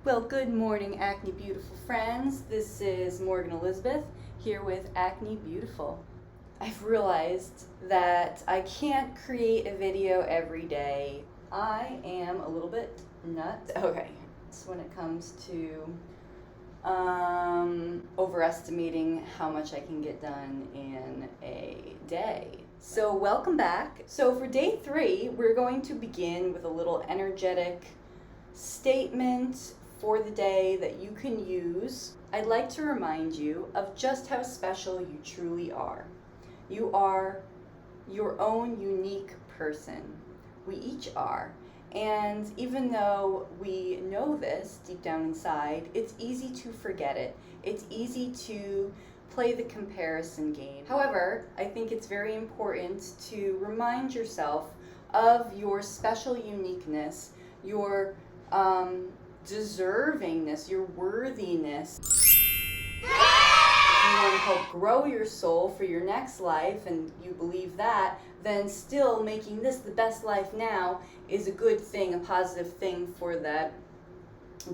Well, good morning, Acne Beautiful friends. This is Morgan Elizabeth here with Acne Beautiful. I've realized that I can't create a video every day. I am a little bit nuts. Okay, so when it comes to overestimating how much I can get done in a day. So welcome back. So for day 3, we're going to begin with a little energetic statement for the day that you can use. I'd like to remind you of just how special you truly are. You are your own unique person. We each are. And even though we know this deep down inside, it's easy to forget it. It's easy to play the comparison game. However, I think it's very important to remind yourself of your special uniqueness, your deservingness, your worthiness. If you want to help grow your soul for your next life and you believe that, then still making this the best life now is a good thing, a positive thing for that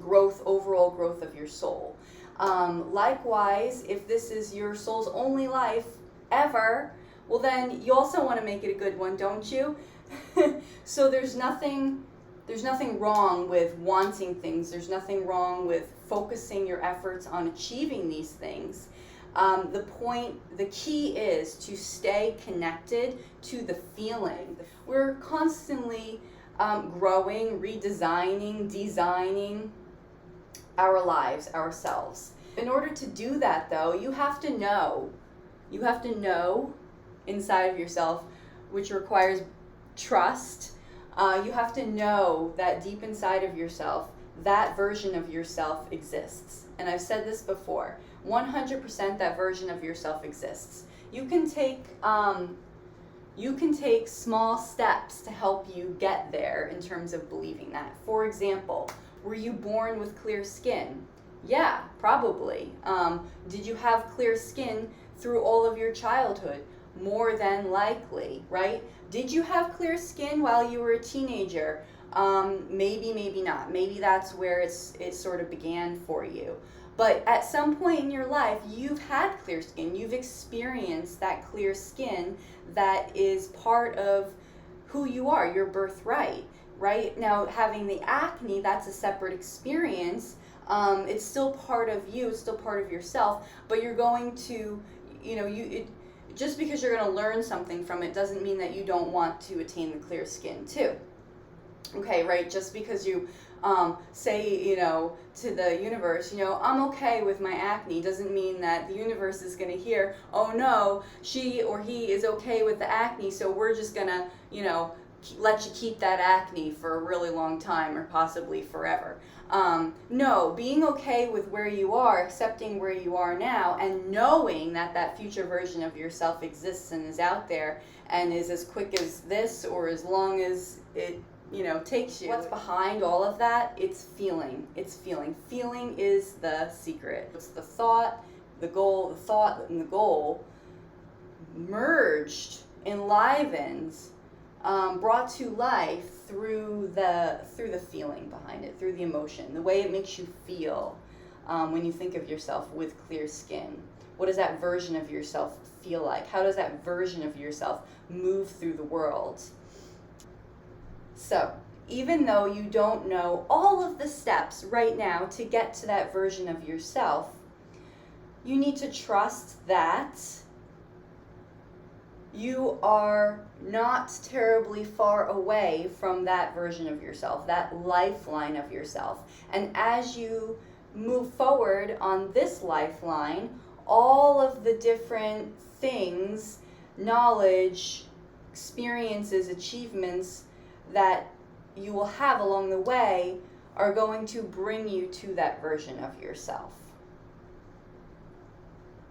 growth, overall growth of your soul. Likewise, if this is your soul's only life ever, well then you also want to make it a good one, don't you? So there's nothing wrong with wanting things. There's nothing wrong with focusing your efforts on achieving these things. The key is to stay connected to the feeling. We're constantly growing, redesigning, designing our lives, ourselves. In order to do that though, you have to know inside of yourself, which requires trust. You have to know that deep inside of yourself, that version of yourself exists. And I've said this before, 100% that version of yourself exists. You can take small steps to help you get there in terms of believing that. For example, were you born with clear skin? Yeah, probably. Did you have clear skin through all of your childhood? More than likely, right? Did you have clear skin while you were a teenager? Maybe, maybe not. Maybe that's where it sort of began for you. But at some point in your life, you've had clear skin. You've experienced that clear skin that is part of who you are, your birthright, right? Now, having the acne, that's a separate experience. It's still part of you, it's still part of yourself, but you're going to, just because you're going to learn something from it doesn't mean that you don't want to attain the clear skin too. Okay, right? Just because you say, to the universe, I'm okay with my acne, doesn't mean that the universe is going to hear, oh no, she or he is okay with the acne, so we're just going to, let you keep that acne for a really long time or possibly forever. No, being okay with where you are, accepting where you are now, and knowing that that future version of yourself exists and is out there and is as quick as this or as long as it takes you. What's behind all of that? It's feeling. It's feeling. Feeling is the secret. It's the thought, the goal, the thought and the goal merged, enlivened, brought to life through the feeling behind it, through the emotion, the way it makes you feel when you think of yourself with clear skin. What does that version of yourself feel like? How does that version of yourself move through the world? So, even though you don't know all of the steps right now to get to that version of yourself, you need to trust that you are not terribly far away from that version of yourself, that lifeline of yourself. And as you move forward on this lifeline, all of the different things, knowledge, experiences, achievements that you will have along the way are going to bring you to that version of yourself.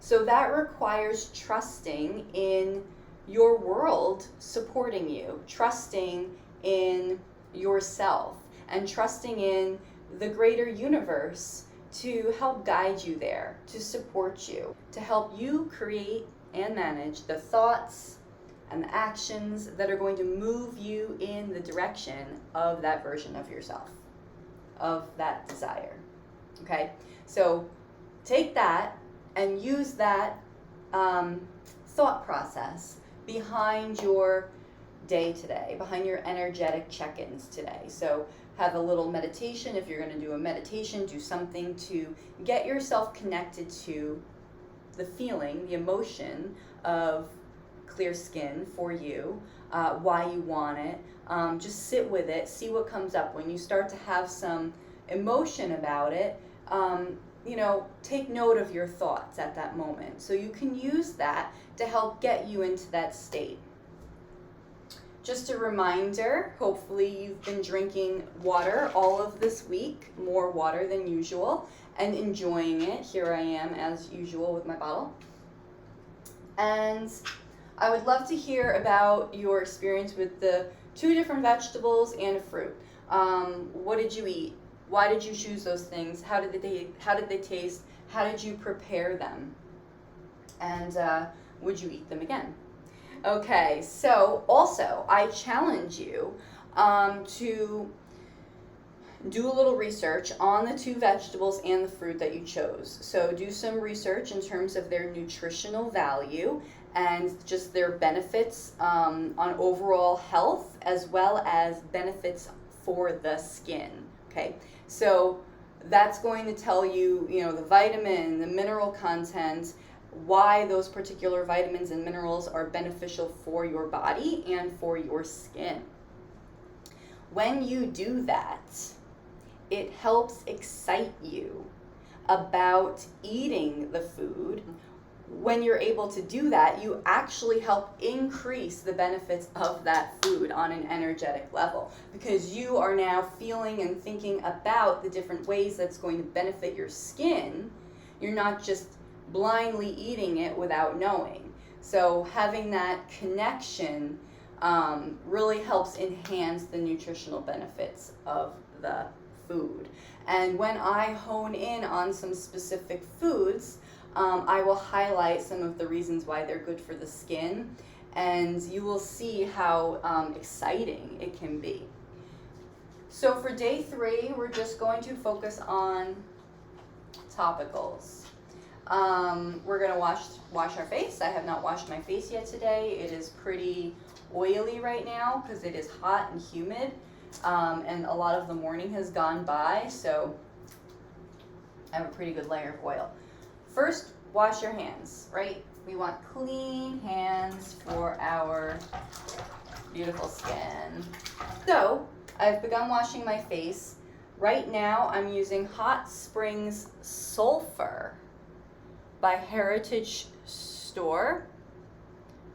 So that requires trusting in your world supporting you, trusting in yourself, and trusting in the greater universe to help guide you there, to support you, to help you create and manage the thoughts and the actions that are going to move you in the direction of that version of yourself, of that desire. Okay, so take that and use that thought process behind your day today, behind your energetic check-ins today. So have a little meditation. If you're going to do a meditation, do something to get yourself connected to the feeling, the emotion of clear skin for you, why you want it. Just sit with it, see what comes up. When you start to have some emotion about it, take note of your thoughts at that moment. So you can use that to help get you into that state. Just a reminder, hopefully you've been drinking water all of this week, more water than usual, and enjoying it. Here I am as usual with my bottle. And I would love to hear about your experience with the 2 different vegetables and a fruit. What did you eat? Why did you choose those things? How did they taste? How did you prepare them? And would you eat them again? Okay, so also I challenge you to do a little research on the 2 vegetables and the fruit that you chose. So do some research in terms of their nutritional value and just their benefits on overall health, as well as benefits for the skin. Okay, so that's going to tell you, the vitamin, the mineral content, why those particular vitamins and minerals are beneficial for your body and for your skin. When you do that, it helps excite you about eating the food. When you're able to do that, you actually help increase the benefits of that food on an energetic level, because you are now feeling and thinking about the different ways that's going to benefit your skin. You're not just blindly eating it without knowing. So having that connection really helps enhance the nutritional benefits of the food. And when I hone in on some specific foods, I will highlight some of the reasons why they're good for the skin, and you will see how exciting it can be. So for day 3, we're just going to focus on topicals. We're going to wash our face. I have not washed my face yet today. It is pretty oily right now because it is hot and humid, and a lot of the morning has gone by, so I have a pretty good layer of oil. First, wash your hands, right? We want clean hands for our beautiful skin. So, I've begun washing my face. Right now, I'm using Hot Springs Sulfur by Heritage Store.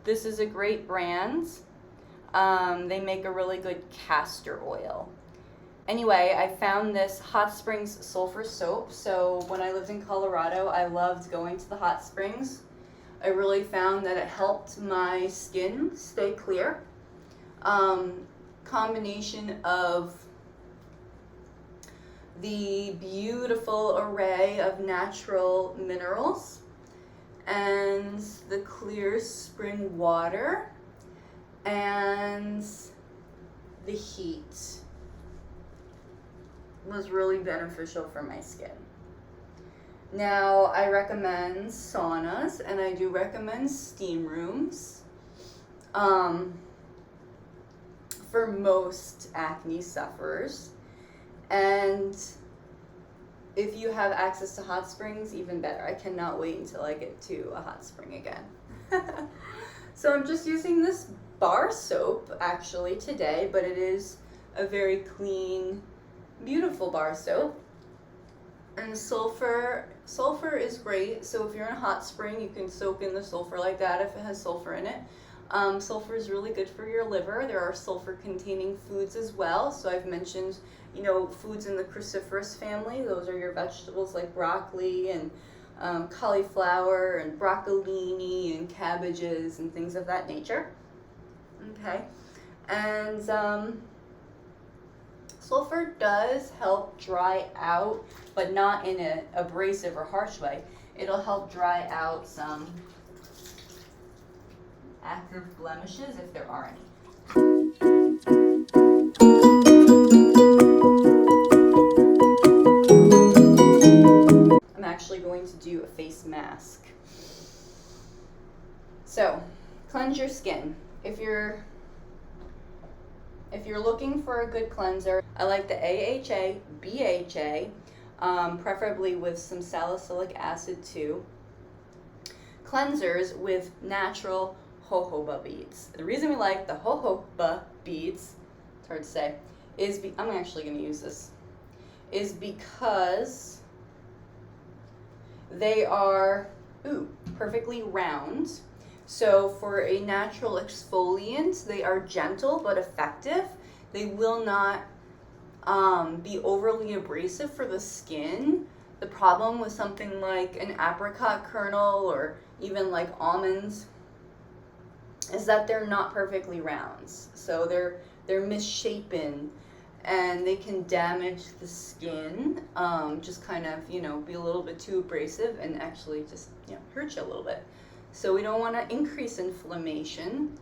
This is a great brand. They make a really good castor oil. Anyway, I found this Hot Springs Sulfur soap. So when I lived in Colorado, I loved going to the hot springs. I really found that it helped my skin stay clear. Combination of the beautiful array of natural minerals and the clear spring water and the heat was really beneficial for my skin. Now, I recommend saunas, and I do recommend steam rooms for most acne sufferers. And if you have access to hot springs, even better. I cannot wait until I get to a hot spring again. So I'm just using this bar soap actually today, but it is a very clean, beautiful bar soap. And sulfur is great. So if you're in a hot spring, you can soak in the sulfur like that if it has sulfur in it. Sulfur is really good for your liver. There are sulfur-containing foods as well. So I've mentioned, foods in the cruciferous family. Those are your vegetables like broccoli and cauliflower and broccolini and cabbages and things of that nature. Okay, and sulfur does help dry out, but not in an abrasive or harsh way. It'll help dry out some active blemishes if there are any. mask. So, cleanse your skin. If you're looking for a good cleanser, I like the AHA, BHA, preferably with some salicylic acid too. Cleansers with natural jojoba beads. The reason we like the jojoba beads, it's hard to say, I'm actually going to use this, is because they are perfectly round. So for a natural exfoliant, they are gentle but effective. They will not be overly abrasive for the skin. The problem with something like an apricot kernel or even like almonds is that they're not perfectly round. So they're misshapen and they can damage the skin, just kind of, be a little bit too abrasive and actually just, hurt you a little bit. So we don't want to increase inflammation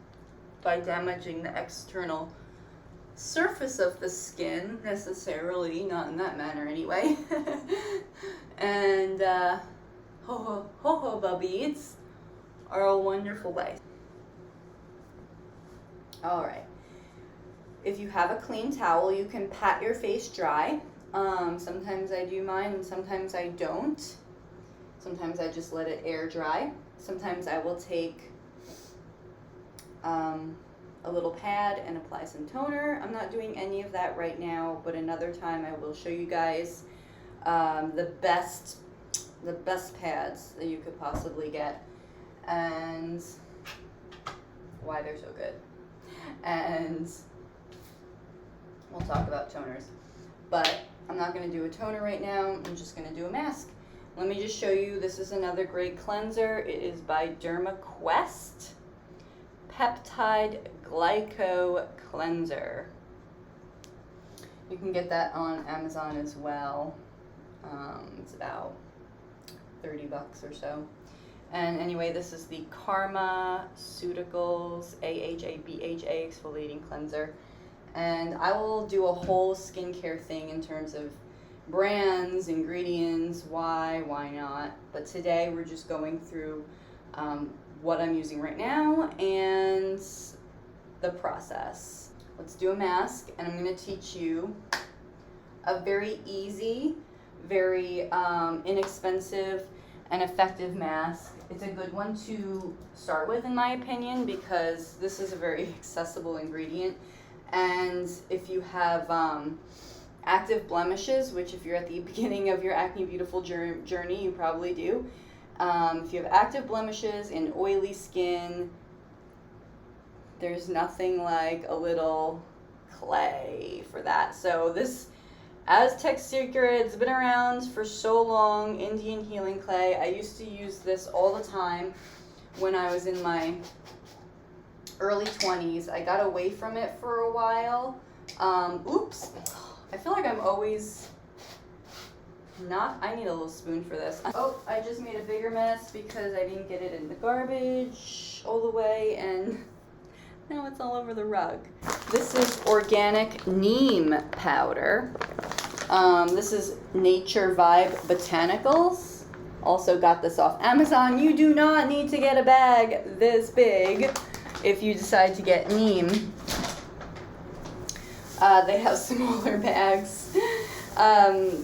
by damaging the external surface of the skin necessarily, not in that manner anyway. And jojoba beads are a wonderful way. All right. If you have a clean towel, you can pat your face dry. Sometimes I do mine and sometimes I don't. Sometimes I just let it air dry. Sometimes I will take a little pad and apply some toner. I'm not doing any of that right now, but another time I will show you guys the best pads that you could possibly get and why they're so good. And we'll talk about toners. But I'm not going to do a toner right now. I'm just going to do a mask. Let me just show you. This is another great cleanser. It is by DermaQuest. Peptide Glyco Cleanser. You can get that on Amazon as well. It's about $30 or so. And anyway, this is the Ceuticals AHA BHA Exfoliating Cleanser. And I will do a whole skincare thing in terms of brands, ingredients, why not. But today we're just going through what I'm using right now and the process. Let's do a mask, and I'm going to teach you a very easy, very inexpensive and effective mask. It's a good one to start with in my opinion because this is a very accessible ingredient. And if you have active blemishes, which if you're at the beginning of your Acne Beautiful journey, you probably do. If you have active blemishes and oily skin, there's nothing like a little clay for that. So this Aztec secret, it's been around for so long, Indian healing clay. I used to use this all the time when I was in my early 20s. I got away from it for a while. Oops. I feel like I'm always I need a little spoon for this. Oh, I just made a bigger mess because I didn't get it in the garbage all the way and now it's all over the rug. This is organic neem powder. This is Nature Vibe Botanicals. Also got this off Amazon. You do not need to get a bag this big if you decide to get neem. They have smaller bags.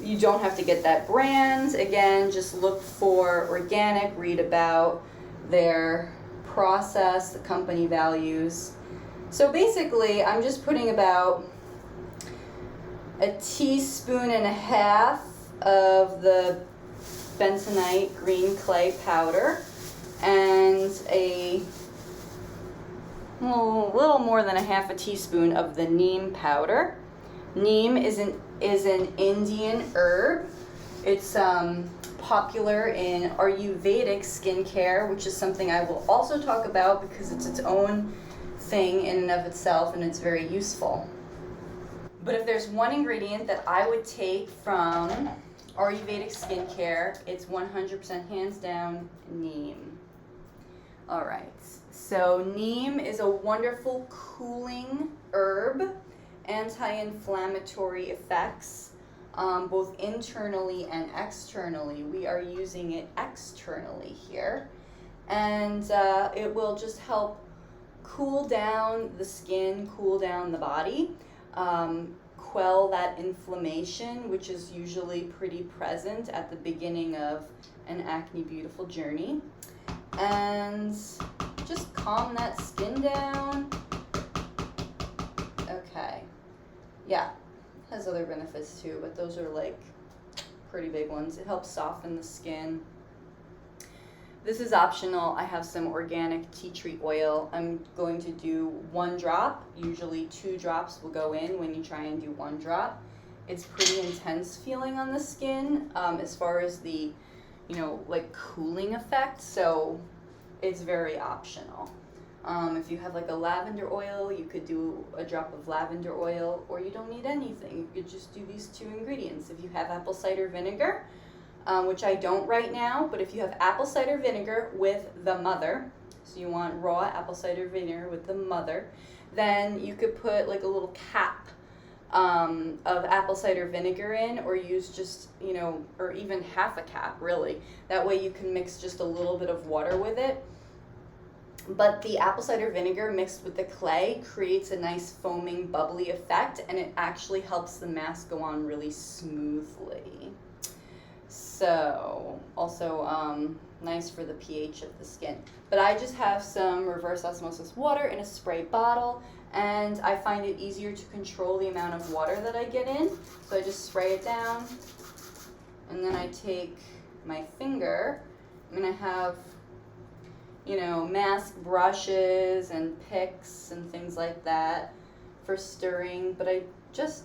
You don't have to get that brand. Again, just look for organic, read about their process, the company values. So basically, I'm just putting about a teaspoon and a half of the Bentonite green clay powder and a little more than a half a teaspoon of the neem powder. Neem is an Indian herb. It's popular in Ayurvedic skincare, which is something I will also talk about because it's its own thing in and of itself and it's very useful. But if there's one ingredient that I would take from Ayurvedic skincare, it's 100% hands down neem. All right, so neem is a wonderful cooling herb, anti-inflammatory effects. both internally and externally. We are using it externally here, and it will just help cool down the skin, cool down the body, quell that inflammation, which is usually pretty present at the beginning of an acne beautiful journey, and just calm that skin down. Okay, yeah, has other benefits too, but those are like pretty big ones. It helps soften the skin. This is optional. I have some organic tea tree oil. I'm going to do 1 drop. Usually 2 drops will go in when you try and do 1 drop. It's pretty intense feeling on the skin as far as the, like cooling effect. So it's very optional. If you have like a lavender oil, you could do a drop of lavender oil, or you don't need anything. You could just do these 2 ingredients. If you have apple cider vinegar, which I don't right now, but if you have apple cider vinegar with the mother, so you want raw apple cider vinegar with the mother, then you could put like a little cap of apple cider vinegar in, or use just, or even half a cap really. That way you can mix just a little bit of water with it. But the apple cider vinegar mixed with the clay creates a nice foaming, bubbly effect, and it actually helps the mask go on really smoothly. So, also nice for the pH of the skin. But I just have some reverse osmosis water in a spray bottle, and I find it easier to control the amount of water that I get in. So I just spray it down, and then I take my finger. I'm gonna have, mask brushes and picks and things like that for stirring, but I just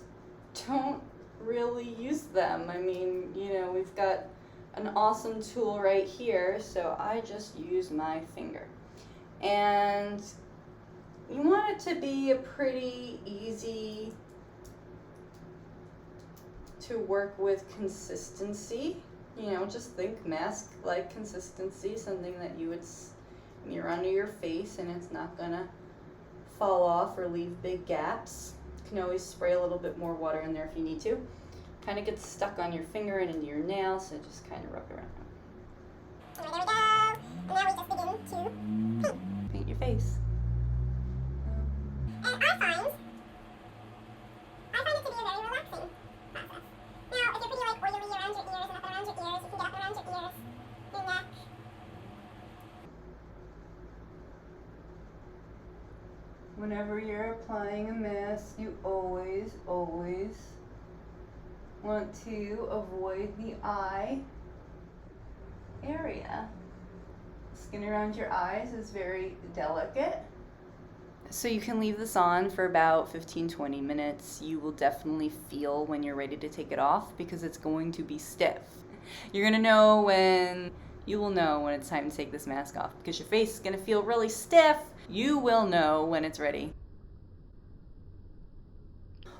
don't really use them. I mean, we've got an awesome tool right here, so I just use my finger. And you want it to be a pretty easy to work with consistency. Just think mask-like consistency, something that you would smear under your face and it's not gonna fall off or leave big gaps. You can always spray a little bit more water in there if you need to. Kind of gets stuck on your finger and into your nail, so just kind of rub it around. And there we go. And now we just begin to paint your face. And I find it to be a very relaxing process. Now, if you're pretty like oily around your ears and up around your ears, you can get up around your ears, your neck. Whenever you're applying a mask, you always want to avoid the eye area. Skin around your eyes is very delicate. So you can leave this on for about 15-20 minutes. You will definitely feel when you're ready to take it off because it's going to be stiff. You will know when it's time to take this mask off because your face is going to feel really stiff. You will know when it's ready.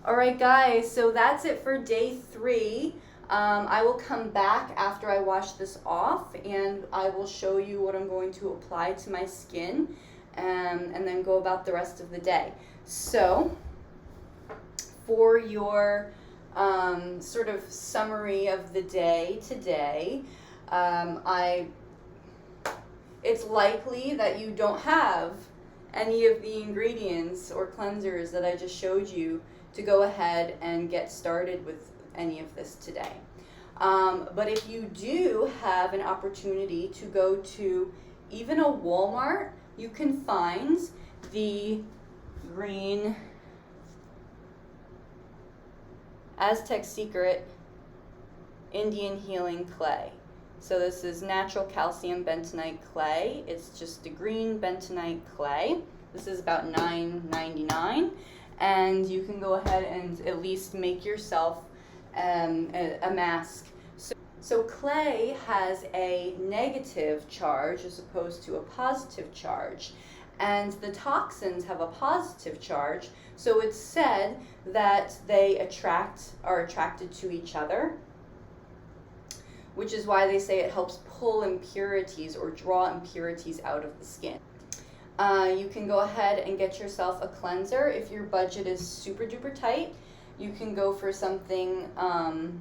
Alright guys, so that's it for day 3. I will come back after I wash this off and I will show you what I'm going to apply to my skin and then go about the rest of the day. So, for your sort of summary of the day today, it's likely that you don't have any of the ingredients or cleansers that I just showed you to go ahead and get started with any of this today. But if you do have an opportunity to go to even a Walmart, you can find the green Aztec Secret Indian Healing Clay. So this is natural calcium bentonite clay. It's just a green bentonite clay. This is about $9.99, and you can go ahead and at least make yourself a mask. So clay has a negative charge as opposed to a positive charge, and the toxins have a positive charge. So it's said that they are attracted to each other, which is why they say it helps pull impurities or draw impurities out of the skin. You can go ahead and get yourself a cleanser if your budget is super duper tight. You can go for something on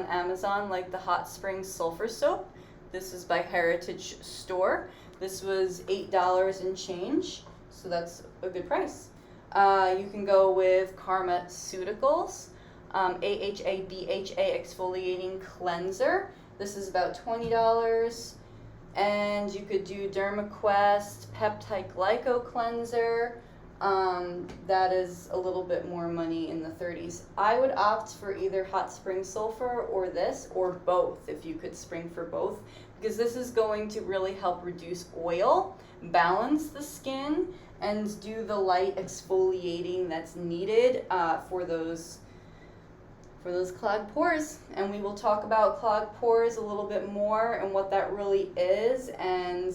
Amazon like the Hot Springs Sulfur Soap. This is by Heritage Store. This was $8 and change, so that's a good price. You can go with Cosmeceuticals, AHA BHA Exfoliating Cleanser. This is about $20. And you could do DermaQuest Peptide Glyco Cleanser. That is a little bit more money, in the 30s. I would opt for either Hot Spring Sulfur or this, or both, if you could spring for both, because this is going to really help reduce oil, balance the skin, and do the light exfoliating that's needed for those clogged pores. And we will talk about clogged pores a little bit more and what that really is and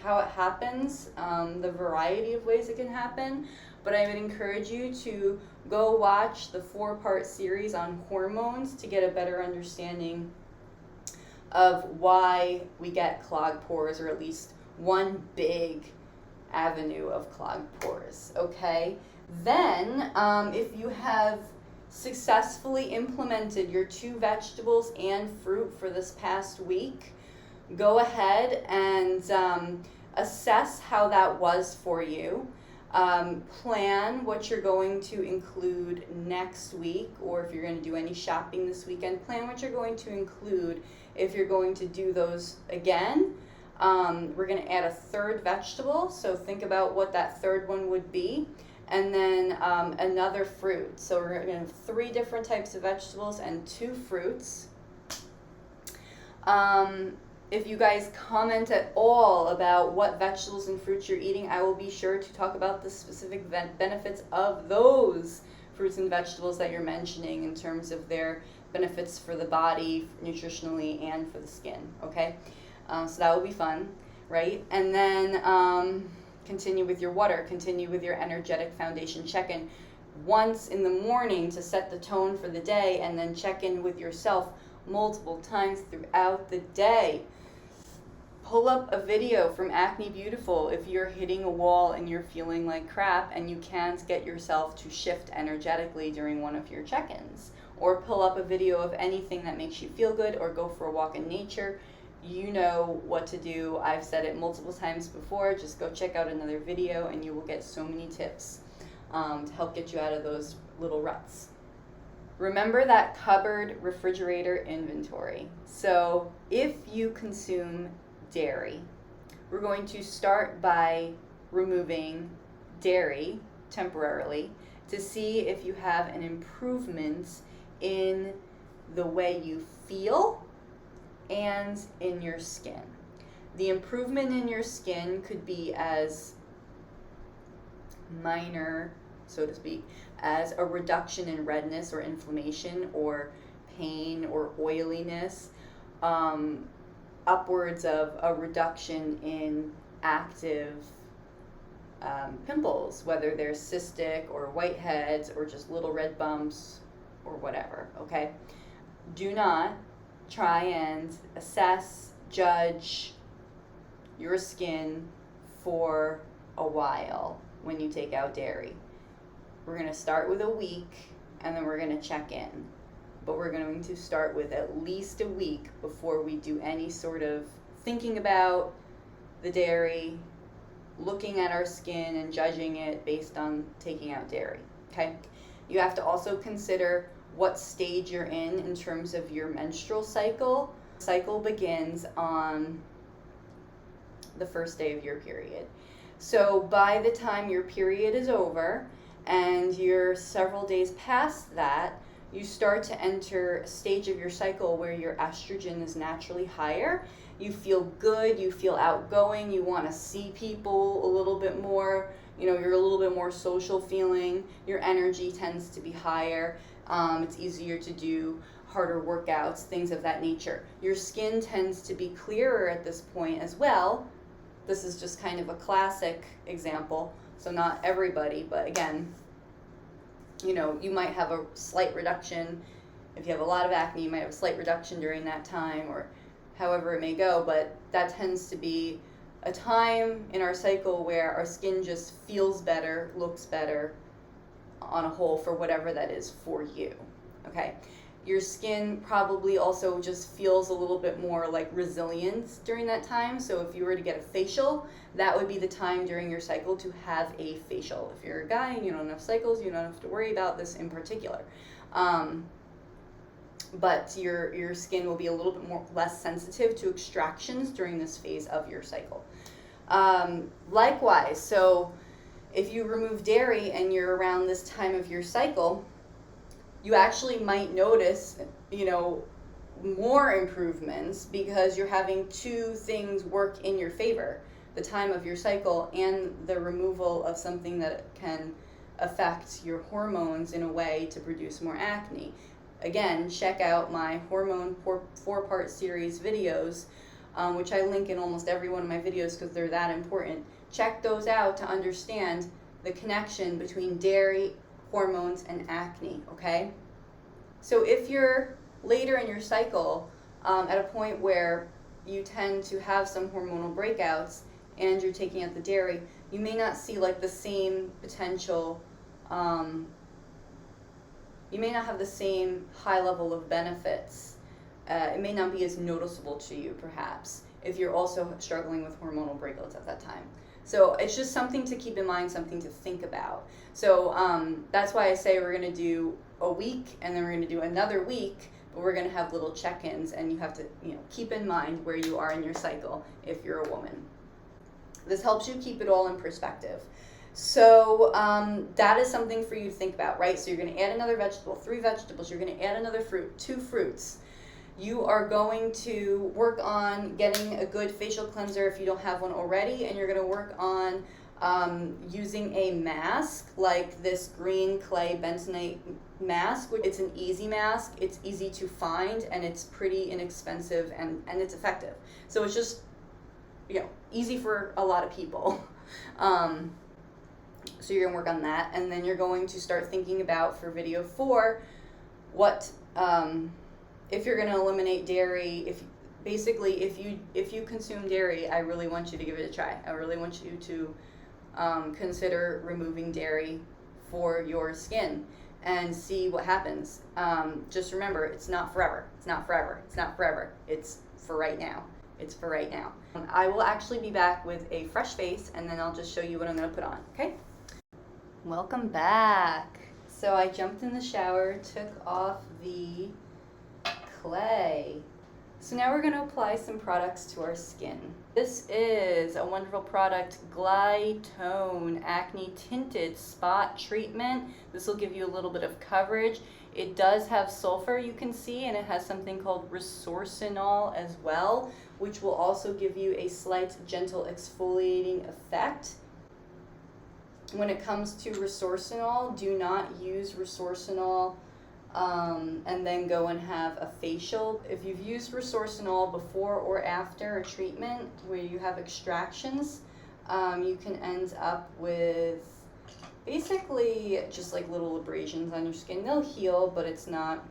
how it happens, the variety of ways it can happen. But I would encourage you to go watch the 4-part series on hormones to get a better understanding of why we get clogged pores, or at least one big avenue of clogged pores, okay? Then, if you have successfully implemented your 2 vegetables and fruit for this past week, go ahead and assess how that was for you. Plan what you're going to include next week, or if you're going to do any shopping this weekend, plan what you're going to include if you're going to do those again. We're going to add a 3rd vegetable, so think about what that 3rd one would be. And then another fruit. So we're going to have 3 different types of vegetables and 2 fruits. If you guys comment at all about what vegetables and fruits you're eating, I will be sure to talk about the specific benefits of those fruits and vegetables that you're mentioning in terms of their benefits for the body, nutritionally, and for the skin, okay? So that will be fun, right? And then continue with your water, continue with your energetic foundation check-in once in the morning to set the tone for the day, and then check in with yourself multiple times throughout the day. Pull up a video from Acne Beautiful if you're hitting a wall and you're feeling like crap and you can't get yourself to shift energetically during one of your check-ins. Or pull up a video of anything that makes you feel good, or go for a walk in nature. You know what to do. I've said it multiple times before. Just go check out another video and you will get so many tips to help get you out of those little ruts. Remember that cupboard refrigerator inventory. So if you consume dairy, we're going to start by removing dairy temporarily to see if you have an improvement in the way you feel and in your skin. The improvement in your skin could be as minor, so to speak, as a reduction in redness or inflammation or pain or oiliness, upwards of a reduction in active pimples, whether they're cystic or whiteheads or just little red bumps or whatever, okay? Do not try and assess, judge your skin for a while when you take out dairy. We're going to start with a week and then we're going to check in. But we're going to start with at least a week before we do any sort of thinking about the dairy, looking at our skin and judging it based on taking out dairy, okay? You have to also consider what stage you're in terms of your menstrual cycle. Cycle begins on the first day of your period. So by the time your period is over and you're several days past that, you start to enter a stage of your cycle where your estrogen is naturally higher. You feel good, you feel outgoing, you want to see people a little bit more, you're a little bit more social feeling, your energy tends to be higher, it's easier to do harder workouts, things of that nature. Your skin tends to be clearer at this point as well. This is just kind of a classic example, so not everybody, but again, you might have a slight reduction. If you have a lot of acne, you might have a slight reduction during that time, or however it may go, but that tends to be a time in our cycle where our skin just feels better, looks better, on a whole for whatever that is for you, okay? Your skin probably also just feels a little bit more like resilient during that time. So if you were to get a facial, that would be the time during your cycle to have a facial. If you're a guy and you don't have cycles, you don't have to worry about this in particular. But your skin will be a little bit less sensitive to extractions during this phase of your cycle. Likewise, so if you remove dairy and you're around this time of your cycle, you actually might notice, more improvements because you're having two things work in your favor: the time of your cycle and the removal of something that can affect your hormones in a way to produce more acne. Again, check out my hormone four-part series videos, which I link in almost every one of my videos because they're that important. Check those out to understand the connection between dairy, hormones, and acne, okay? So if you're later in your cycle, at a point where you tend to have some hormonal breakouts and you're taking out the dairy, you may not see like the same potential, you may not have the same high level of benefits. It may not be as noticeable to you, perhaps, if you're also struggling with hormonal breakouts at that time. So it's just something to keep in mind, something to think about. So that's why I say we're going to do a week and then we're going to do another week, but we're going to have little check-ins, and you have to keep in mind where you are in your cycle if you're a woman. This helps you keep it all in perspective. So that is something for you to think about, right? So you're going to add another vegetable, 3 vegetables, you're going to add another fruit, 2 fruits. You are going to work on getting a good facial cleanser if you don't have one already, and you're going to work on using a mask like this green clay bentonite mask. It's an easy mask, it's easy to find, and it's pretty inexpensive, and it's effective. So it's just easy for a lot of people. So you're going to work on that, and then you're going to start thinking about, for video 4, what if you're going to eliminate dairy. If you consume dairy, I really want you to give it a try. I really want you to consider removing dairy for your skin and see what happens. Just remember, it's not forever. It's not forever. It's not forever. It's for right now. It's for right now. I will actually be back with a fresh face, and then I'll just show you what I'm going to put on, okay? Welcome back. So I jumped in the shower, took off the clay. So now we're going to apply some products to our skin. This is a wonderful product, Glyco Acne Tinted Spot Treatment. This will give you a little bit of coverage. It does have sulfur, you can see, and it has something called resorcinol as well, which will also give you a slight gentle exfoliating effect. When it comes to resorcinol, do not use resorcinol and then go and have a facial. If you've used resorcinol before or after a treatment where you have extractions, you can end up with basically just like little abrasions on your skin. They'll heal, but it's not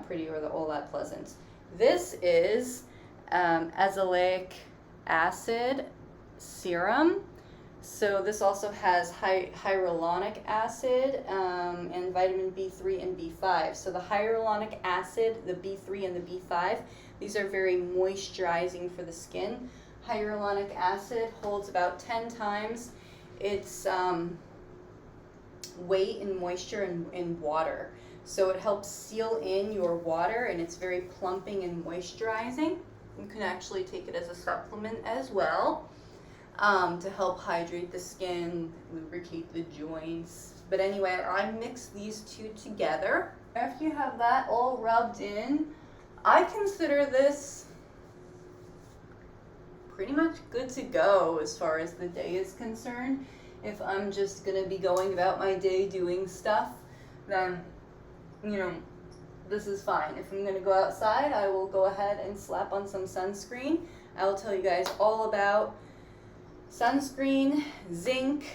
pretty or all that pleasant. This is azelaic acid serum. So this also has hyaluronic acid and vitamin B3 and B5. So the hyaluronic acid, the B3 and the B5, these are very moisturizing for the skin. Hyaluronic acid holds about 10 times its weight in moisture in water. So it helps seal in your water, and it's very plumping and moisturizing. You can actually take it as a supplement as well. To help hydrate the skin, lubricate the joints. But anyway, I mix these two together. After you have that all rubbed in, I consider this pretty much good to go as far as the day is concerned. If I'm just going to be going about my day doing stuff, then, this is fine. If I'm going to go outside, I will go ahead and slap on some sunscreen. I will tell you guys all about sunscreen, zinc,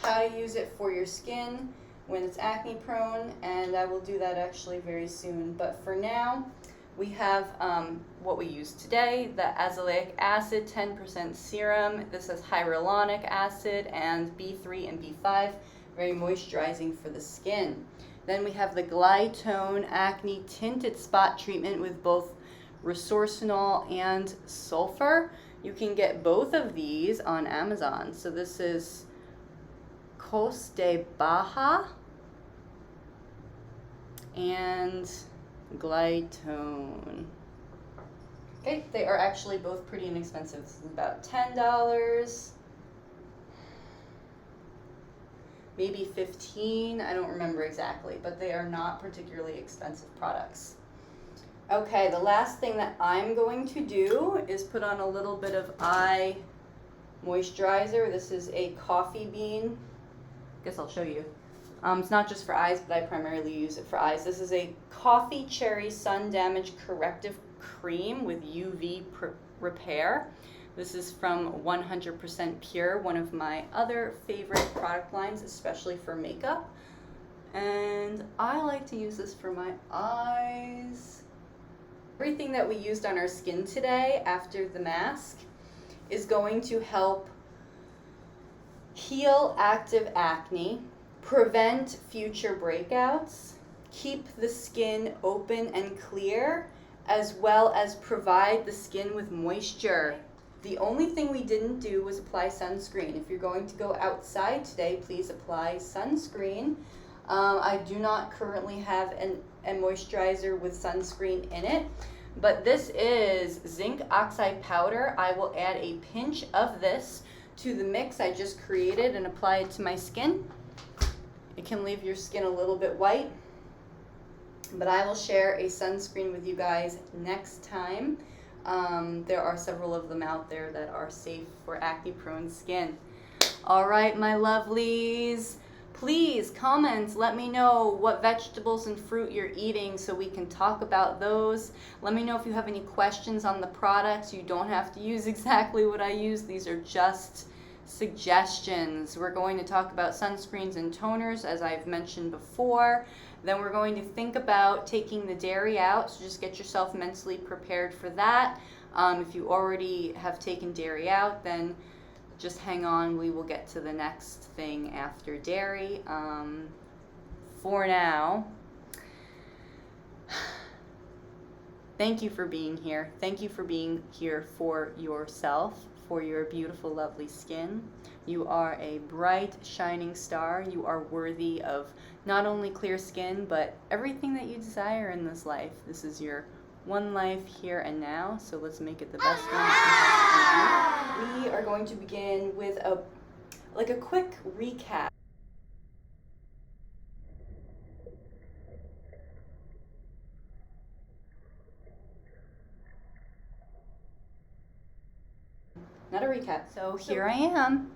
how to use it for your skin when it's acne prone, and I will do that actually very soon. But for now, we have what we use today, the azelaic acid 10% serum. This has hyaluronic acid and B3 and B5, very moisturizing for the skin. Then we have the Glytone Acne Tinted Spot Treatment with both resorcinol and sulfur. You can get both of these on Amazon. So this is Coste Baja and Glytone. Okay, they are actually both pretty inexpensive. This is about $10, maybe $15, I don't remember exactly, but they are not particularly expensive products. Okay, the last thing that I'm going to do is put on a little bit of eye moisturizer. This is a coffee bean. Guess I'll show you. It's not just for eyes, but I primarily use it for eyes. This is a coffee cherry sun damage corrective cream with UV repair. This is from 100% Pure, one of my other favorite product lines, especially for makeup. And I like to use this for my eyes. Everything that we used on our skin today after the mask is going to help heal active acne, prevent future breakouts, keep the skin open and clear, as well as provide the skin with moisture. The only thing we didn't do was apply sunscreen. If you're going to go outside today, please apply sunscreen. I do not currently have a moisturizer with sunscreen in it, but this is zinc oxide powder. I will add a pinch of this to the mix I just created and apply it to my skin. It can leave your skin a little bit white, but I will share a sunscreen with you guys next time. There are several of them out there that are safe for acne-prone skin. All right, my lovelies. Please comment, let me know what vegetables and fruit you're eating so we can talk about those. Let me know if you have any questions on the products. You don't have to use exactly what I use. These are just suggestions. We're going to talk about sunscreens and toners, as I've mentioned before. Then we're going to think about taking the dairy out, so just get yourself mentally prepared for that. If you already have taken dairy out, then just hang on, we will get to the next thing after dairy. For now, thank you for being here. Thank you for being here for yourself, for your beautiful, lovely skin. You are a bright, shining star. You are worthy of not only clear skin, but everything that you desire in this life. This is your one life here and now, so let's make it the best one. We are going to begin with a quick recap. Not a recap. So here I am.